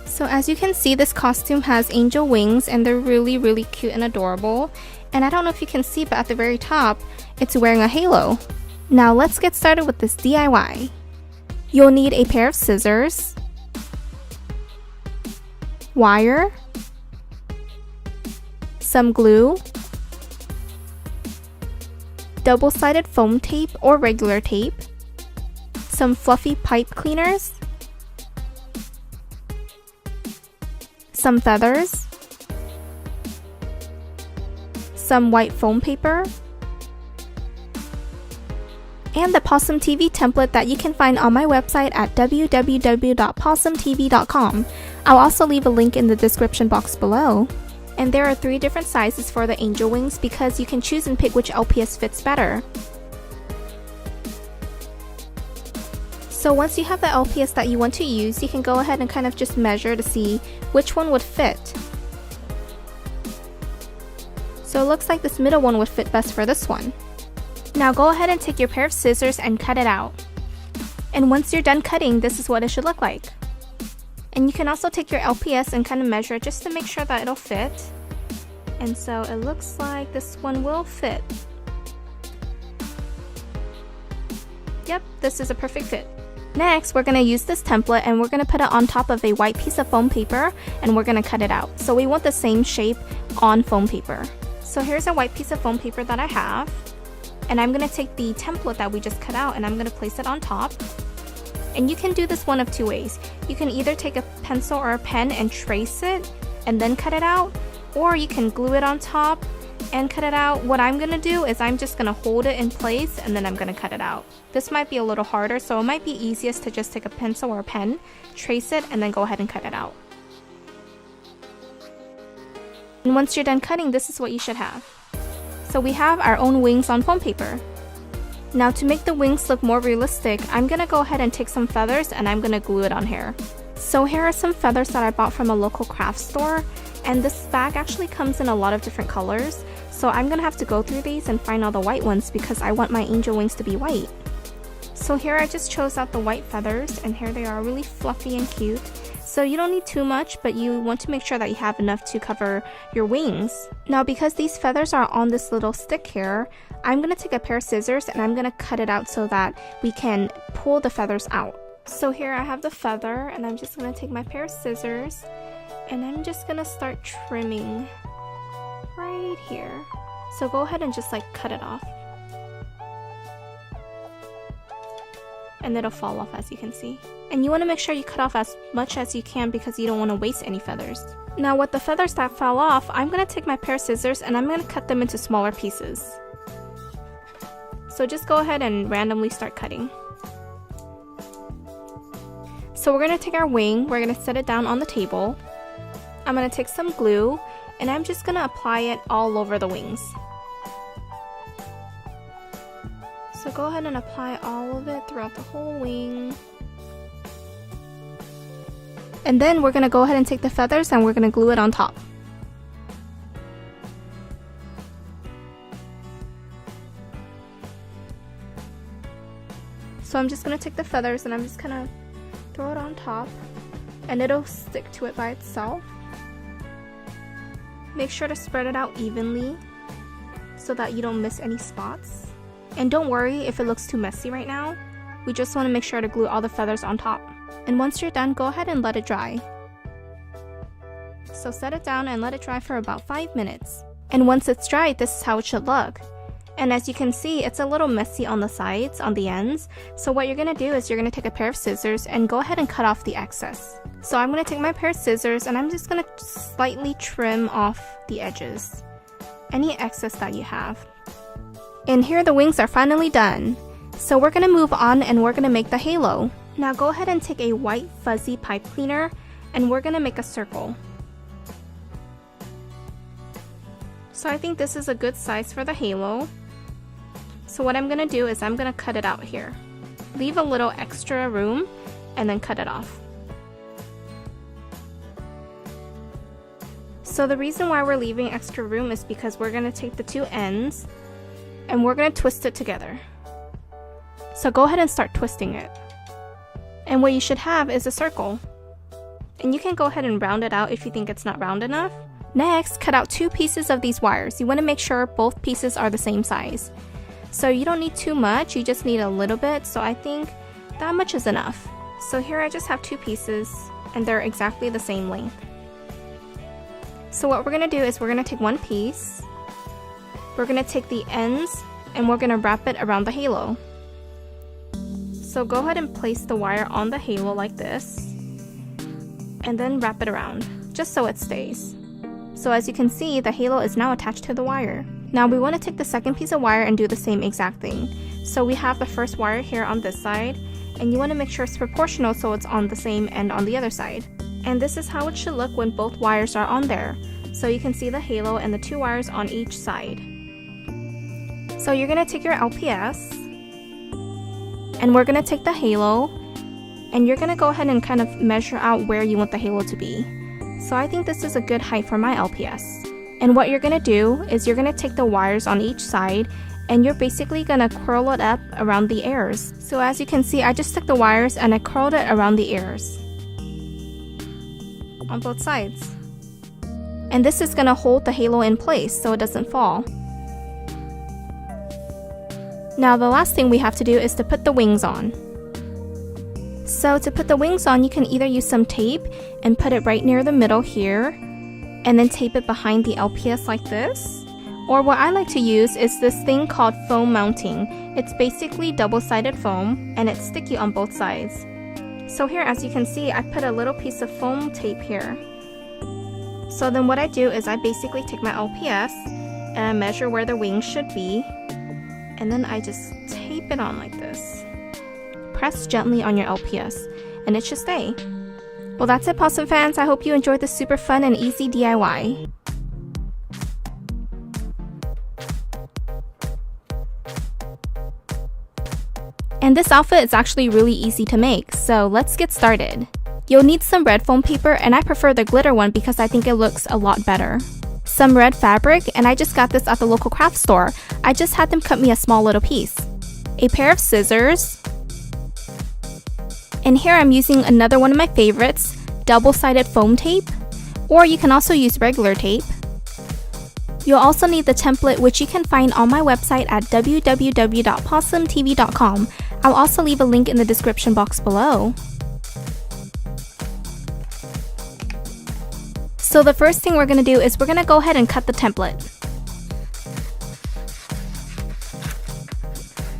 So as you can see, this costume has angel wings and they're really cute and adorable. And I don't know if you can see, but at the very top, it's wearing a halo. Now let's get started with this DIY. You'll need a pair of scissors, wire, some glue, double-sided foam tape or regular tape, some fluffy pipe cleaners, some feathers, some white foam paper, and the PawesomeTV template that you can find on my website at www.PawesomeTV.com. I'll also leave a link in the description box below. And there are 3 different sizes for the angel wings because you can choose and pick which LPS fits better. So once you have the LPS that you want to use, you can go ahead and kind of just measure to see which one would fit. So it looks like this middle one would fit best for this one. Now go ahead and take your pair of scissors and cut it out. And once you're done cutting, this is what it should look like. And you can also take your LPS and kind of measure it just to make sure that it'll fit. And so it looks like this one will fit. Yep, this is a perfect fit. Next, we're going to use this template and we're going to put it on top of a white piece of foam paper and we're going to cut it out. So we want the same shape on foam paper. So here's a white piece of foam paper that I have. And I'm going to take the template that we just cut out and I'm going to place it on top. And you can do this one of 2 ways. You can either take a pencil or a pen and trace it and then cut it out, or you can glue it on top and cut it out. What I'm going to do is I'm just going to hold it in place and then I'm going to cut it out. This might be a little harder, so it might be easiest to just take a pencil or a pen, trace it, and then go ahead and cut it out. And once you're done cutting, this is what you should have. So we have our own wings on foam paper. Now to make the wings look more realistic, I'm going to go ahead and take some feathers and I'm going to glue it on here. So here are some feathers that I bought from a local craft store, and this bag actually comes in a lot of different colors. So I'm going to have to go through these and find all the white ones because I want my angel wings to be white. So here I just chose out the white feathers and here they are, really fluffy and cute. So you don't need too much, but you want to make sure that you have enough to cover your wings. Now because these feathers are on this little stick here, I'm going to take a pair of scissors and I'm going to cut it out so that we can pull the feathers out. So here I have the feather and I'm just going to take my pair of scissors and I'm just going to start trimming right here. So go ahead and just like cut it off. And it'll fall off, as you can see. And you want to make sure you cut off as much as you can because you don't want to waste any feathers. Now with the feathers that fell off, I'm going to take my pair of scissors and I'm going to cut them into smaller pieces. So just go ahead and randomly start cutting. So we're going to take our wing, we're going to set it down on the table. I'm going to take some glue and I'm just going to apply it all over the wings. So go ahead and apply all of it throughout the whole wing. And then we're going to go ahead and take the feathers and we're going to glue it on top. So I'm just going to take the feathers and I'm just going to throw it on top and it'll stick to it by itself. Make sure to spread it out evenly so that you don't miss any spots. And don't worry if it looks too messy right now. We just want to make sure to glue all the feathers on top. And once you're done, go ahead and let it dry. So set it down and let it dry for about 5 minutes. And once it's dried, this is how it should look. And as you can see, it's a little messy on the sides, on the ends. So what you're going to do is you're going to take a pair of scissors and go ahead and cut off the excess. So I'm going to take my pair of scissors and I'm just going to slightly trim off the edges. Any excess that you have. And here the wings are finally done. So we're going to move on and we're going to make the halo. Now go ahead and take a white fuzzy pipe cleaner and we're going to make a circle. So I think this is a good size for the halo. So what I'm going to do is I'm going to cut it out here. Leave a little extra room and then cut it off. So the reason why we're leaving extra room is because we're going to take the 2 ends and we're going to twist it together. So go ahead and start twisting it. And what you should have is a circle. And you can go ahead and round it out if you think it's not round enough. Next, cut out 2 pieces of these wires. You want to make sure both pieces are the same size. So you don't need too much, you just need a little bit, so I think that much is enough. So here I just have 2 pieces, and they're exactly the same length. So what we're going to do is we're going to take one piece, we're going to take the ends, and we're going to wrap it around the halo. So go ahead and place the wire on the halo like this, and then wrap it around, just so it stays. So as you can see, the halo is now attached to the wire. Now we want to take the second piece of wire and do the same exact thing. So we have the first wire here on this side, and you want to make sure it's proportional so it's on the same end on the other side. And this is how it should look when both wires are on there. So you can see the halo and the 2 wires on each side. So you're going to take your LPS, and we're going to take the halo, and you're going to go ahead and kind of measure out where you want the halo to be. So I think this is a good height for my LPS. And what you're going to do is you're going to take the wires on each side, and you're basically going to curl it up around the ears. So as you can see, I just took the wires and I curled it around the ears on both sides. And this is going to hold the halo in place so it doesn't fall. Now the last thing we have to do is to put the wings on. So to put the wings on, you can either use some tape and put it right near the middle here, and then tape it behind the LPS like this. Or what I like to use is this thing called foam mounting. It's basically double-sided foam, and it's sticky on both sides. So here, as you can see, I put a little piece of foam tape here. So then what I do is I basically take my LPS and I measure where the wings should be, and then I just tape it on like this. Press gently on your LPS, and it should stay. Well, that's it, Pawsome fans. I hope you enjoyed this super fun and easy DIY. And this outfit is actually really easy to make, so let's get started. You'll need some red foam paper, and I prefer the glitter one because I think it looks a lot better. Some red fabric, and I just got this at the local craft store. I just had them cut me a small little piece. A pair of scissors. And here I'm using another one of my favorites, double-sided foam tape, or you can also use regular tape. You'll also need the template, which you can find on my website at www.PawesomeTV.com. I'll also leave a link in the description box below. So the first thing we're going to do is we're going to go ahead and cut the template.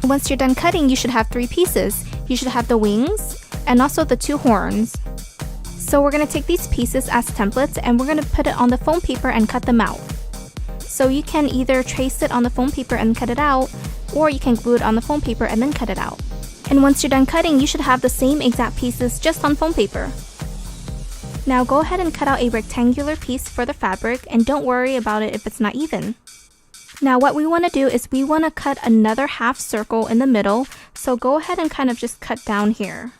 Once you're done cutting, you should have 3 pieces. You should have the wings and also the 2 horns. So we're going to take these pieces as templates and we're going to put it on the foam paper and cut them out. So you can either trace it on the foam paper and cut it out, or you can glue it on the foam paper and then cut it out. And once you're done cutting, you should have the same exact pieces just on foam paper. Now go ahead and cut out a rectangular piece for the fabric, and don't worry about it if it's not even. Now what we want to do is we want to cut another half circle in the middle, so go ahead and kind of just cut down here.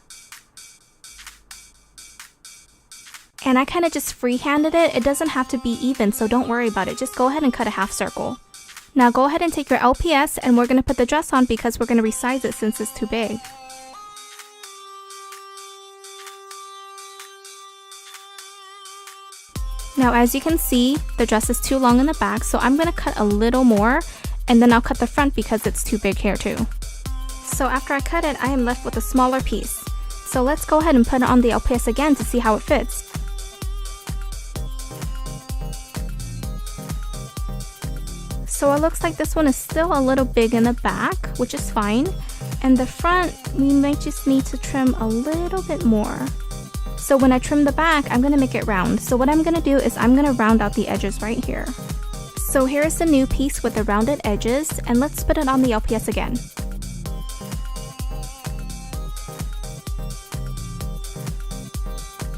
And I kind of just freehanded it. It doesn't have to be even, so don't worry about it. Just go ahead and cut a half circle. Now go ahead and take your LPS, and we're going to put the dress on because we're going to resize it since it's too big. Now as you can see, the dress is too long in the back, so I'm going to cut a little more, and then I'll cut the front because it's too big here too. So after I cut it, I am left with a smaller piece. So let's go ahead and put it on the LPS again to see how it fits. So it looks like this one is still a little big in the back, which is fine. And the front, we might just need to trim a little bit more. So when I trim the back, I'm going to make it round. So what I'm going to do is I'm going to round out the edges right here. So here's the new piece with the rounded edges, and let's put it on the LPS again.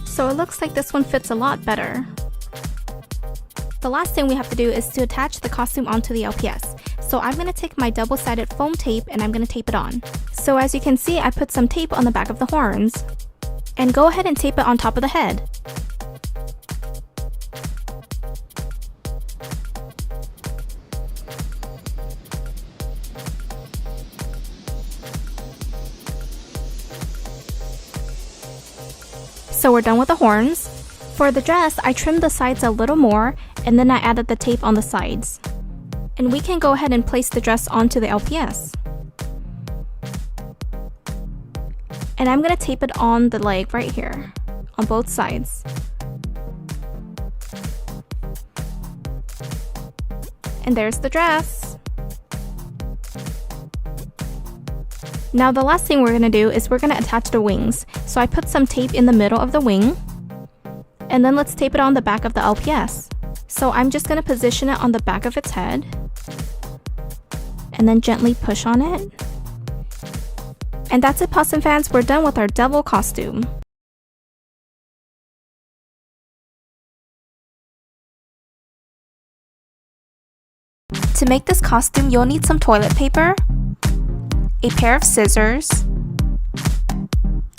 So it looks like this one fits a lot better. The last thing we have to do is to attach the costume onto the LPS. So I'm going to take my double-sided foam tape and I'm going to tape it on. So as you can see, I put some tape on the back of the horns. And go ahead and tape it on top of the head. So we're done with the horns. For the dress, I trimmed the sides a little more, and then I added the tape on the sides. And we can go ahead and place the dress onto the LPS. And I'm gonna tape it on the leg right here, on both sides. And there's the dress. Now the last thing we're gonna do is we're gonna attach the wings. So I put some tape in the middle of the wing, and then let's tape it on the back of the LPS. So I'm just gonna position it on the back of its head, and then gently push on it. And that's it, Possum fans, we're done with our devil costume. To make this costume, you'll need some toilet paper, a pair of scissors,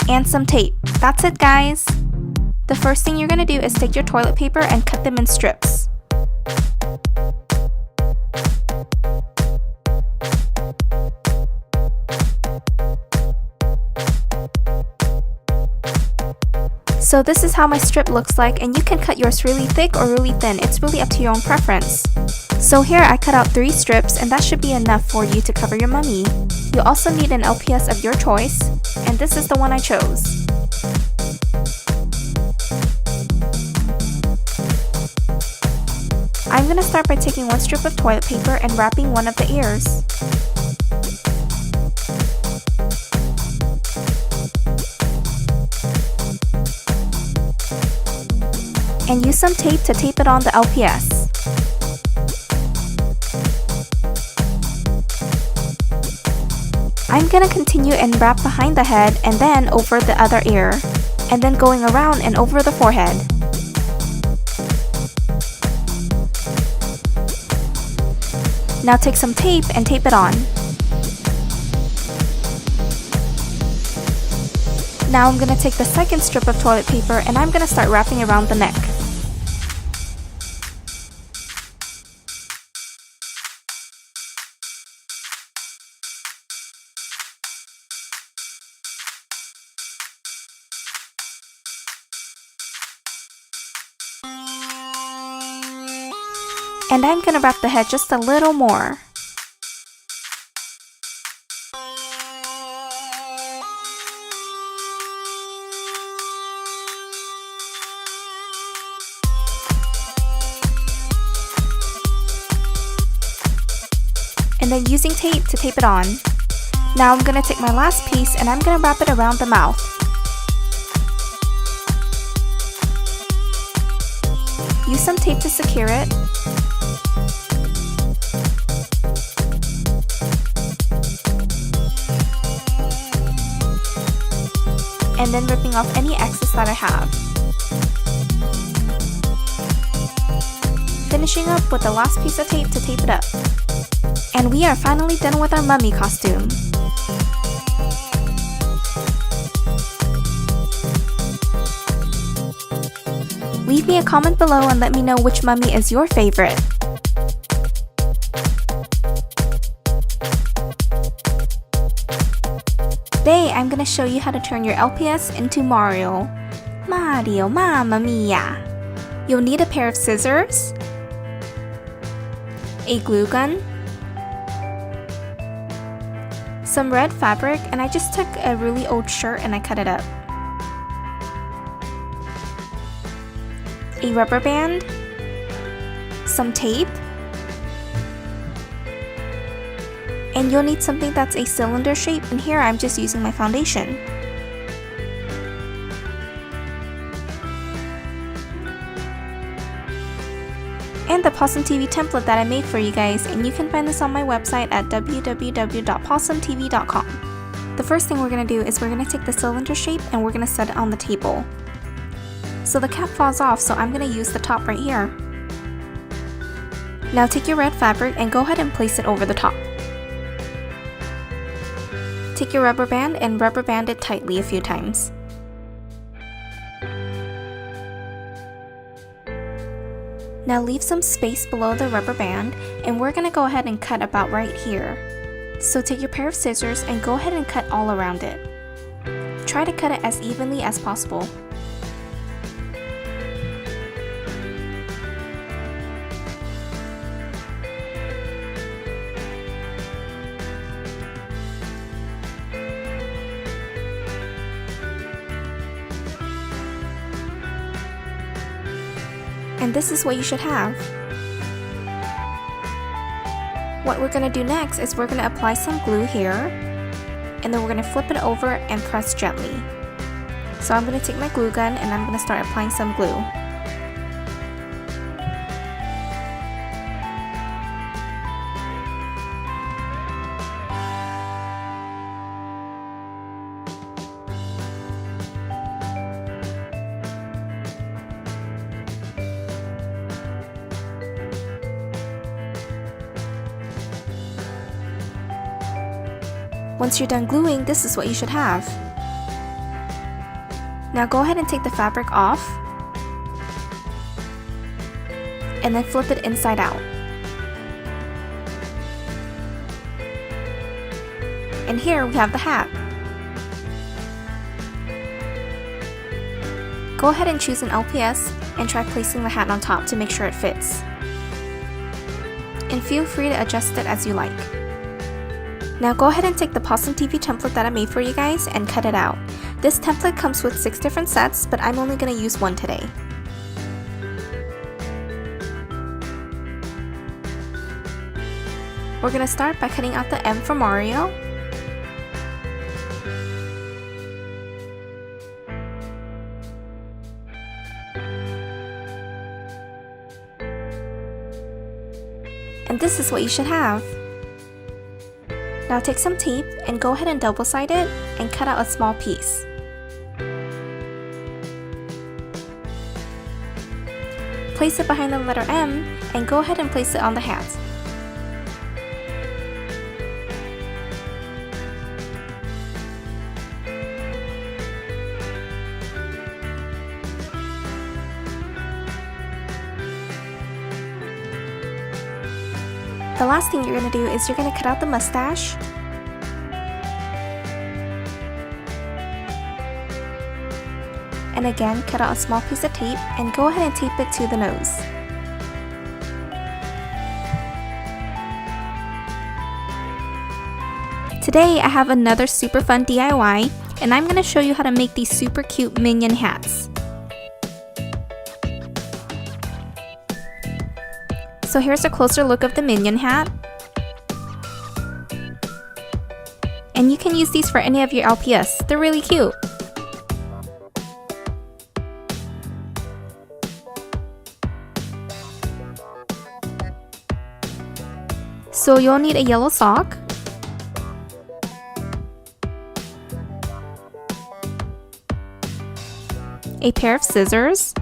and some tape. That's it, guys! The first thing you're gonna do is take your toilet paper and cut them in strips. So this is how my strip looks like, and you can cut yours really thick or really thin. It's really up to your own preference. So here I cut out 3 strips, and that should be enough for you to cover your mummy. You'll also need an LPS of your choice, and this is the one I chose. I'm gonna start by taking one strip of toilet paper and wrapping one of the ears. And use some tape to tape it on the LPS. I'm gonna continue and wrap behind the head and then over the other ear, and then going around and over the forehead. Now take some tape and tape it on. Now I'm gonna take the second strip of toilet paper and I'm gonna start wrapping around the neck. And I'm gonna wrap the head just a little more. And then using tape to tape it on. Now I'm gonna take my last piece and I'm gonna wrap it around the mouth. Use some tape to secure it. And then ripping off any excess that I have. Finishing up with the last piece of tape to tape it up. And we are finally done with our mummy costume. Leave me a comment below and let me know which mummy is your favorite. Today, I'm gonna show you how to turn your LPS into Mario. Mario, Mamma Mia! You'll need a pair of scissors, a glue gun, some red fabric, and I just took a really old shirt and I cut it up, a rubber band, some tape, and you'll need something that's a cylinder shape, and here I'm just using my foundation. And the PawesomeTV template that I made for you guys, and you can find this on my website at www.PawesomeTV.com. The first thing we're going to do is we're going to take the cylinder shape and we're going to set it on the table. So the cap falls off, so I'm going to use the top right here. Now take your red fabric and go ahead and place it over the top. Take your rubber band and rubber band it tightly a few times. Now leave some space below the rubber band, and we're going to go ahead and cut about right here. So take your pair of scissors and go ahead and cut all around it. try to cut it as evenly as possible. And this is what you should have. What we're going to do next is we're going to apply some glue here, and then we're going to flip it over and press gently. So I'm going to take my glue gun and I'm going to start applying some glue. Once you're done gluing, this is what you should have. Now go ahead and take the fabric off, and then flip it inside out. And here we have the hat. Go ahead and choose an LPS and try placing the hat on top to make sure it fits. And feel free to adjust it as you like. Now go ahead and take the PawesomeTV template that I made for you guys and cut it out. This template comes with 6 different sets, but I'm only going to use one today. We're going to start by cutting out the M for Mario. And this is what you should have. Now take some tape and go ahead and double-side it and cut out a small piece. Place it behind the letter M and go ahead and place it on the hat. The last thing you're going to do is you're going to cut out the mustache. And again, cut out a small piece of tape and go ahead and tape it to the nose. Today I have another super fun DIY, and I'm going to show you how to make these super cute Minion hats. So here's a closer look of the Minion hat. And you can use these for any of your LPS. They're really cute. So you'll need a yellow sock, a pair of scissors,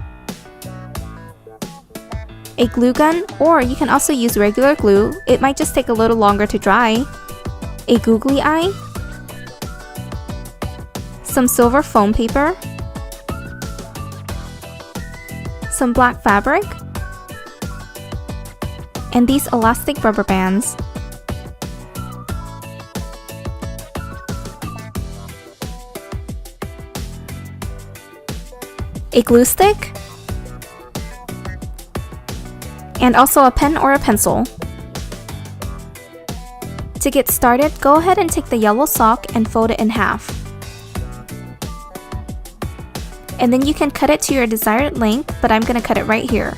a glue gun, or you can also use regular glue. It might just take a little longer to dry. A googly eye, some silver foam paper, some black fabric, and these elastic rubber bands. A glue stick, and also a pen or a pencil. To get started, go ahead and take the yellow sock and fold it in half. And then you can cut it to your desired length, but I'm going to cut it right here.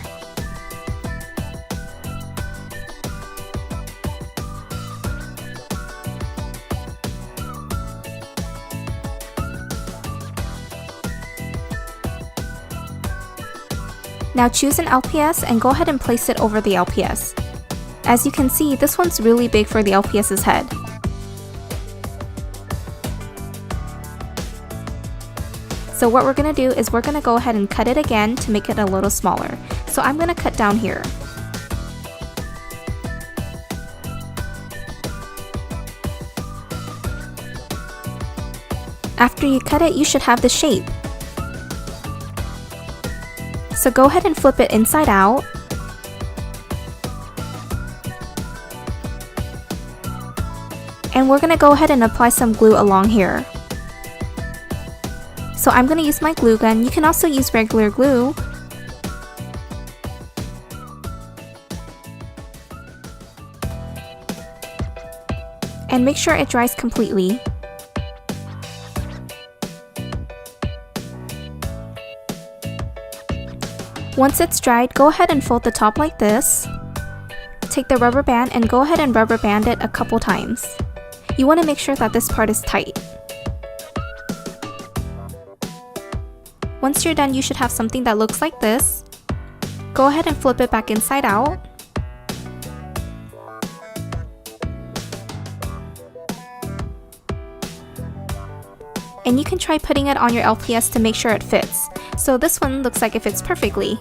Now choose an LPS and go ahead and place it over the LPS. As you can see, this one's really big for the LPS's head. So what we're going to do is we're going to go ahead and cut it again to make it a little smaller. So I'm going to cut down here. After you cut it, you should have the shape. So go ahead and flip it inside out. And we're going to go ahead and apply some glue along here. So I'm going to use my glue gun. You can also use regular glue. And make sure it dries completely. Once it's dried, go ahead and fold the top like this. Take the rubber band and go ahead and rubber band it a couple times. You want to make sure that this part is tight. Once you're done, you should have something that looks like this. Go ahead and flip it back inside out. And you can try putting it on your LPS to make sure it fits. So this one looks like it fits perfectly.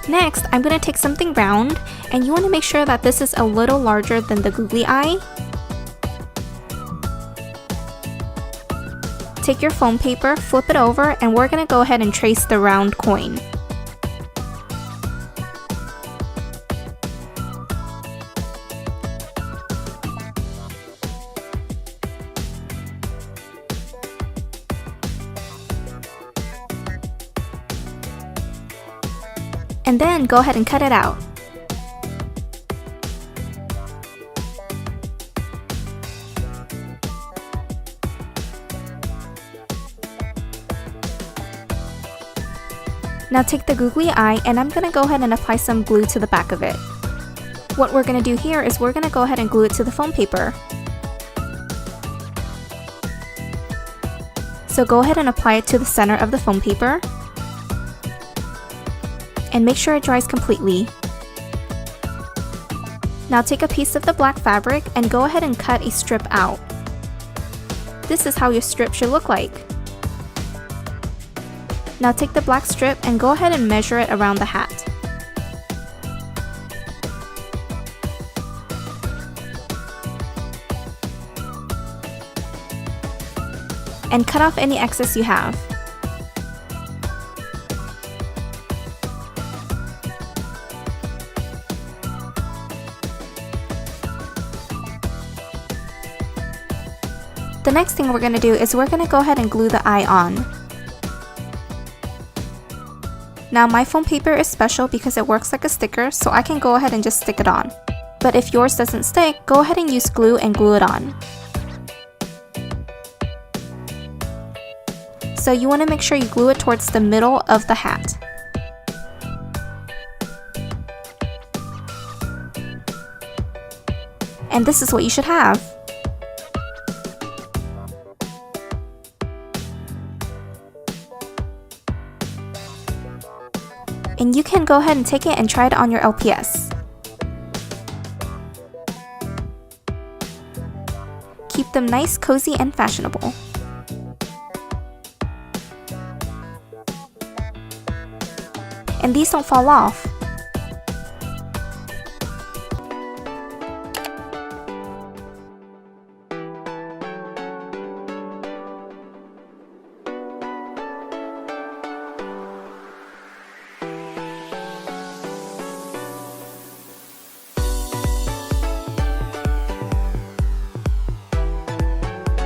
Next, I'm going to take something round, and you want to make sure that this is a little larger than the googly eye. Take your foam paper, flip it over, and we're going to go ahead and trace the round coin. And then go ahead and cut it out. Now take the googly eye, and I'm going to go ahead and apply some glue to the back of it. What we're going to do here is we're going to go ahead and glue it to the foam paper. So go ahead and apply it to the center of the foam paper. And make sure it dries completely. Now take a piece of the black fabric and go ahead and cut a strip out. This is how your strip should look like. Now take the black strip and go ahead and measure it around the hat. And cut off any excess you have. The next thing we're going to do is we're going to go ahead and glue the eye on. Now my foam paper is special because it works like a sticker, so I can go ahead and just stick it on. But if yours doesn't stick, go ahead and use glue and glue it on. So you want to make sure you glue it towards the middle of the hat. And this is what you should have. And you can go ahead and take it and try it on your LPS. Keep them nice, cozy, and fashionable. And these don't fall off.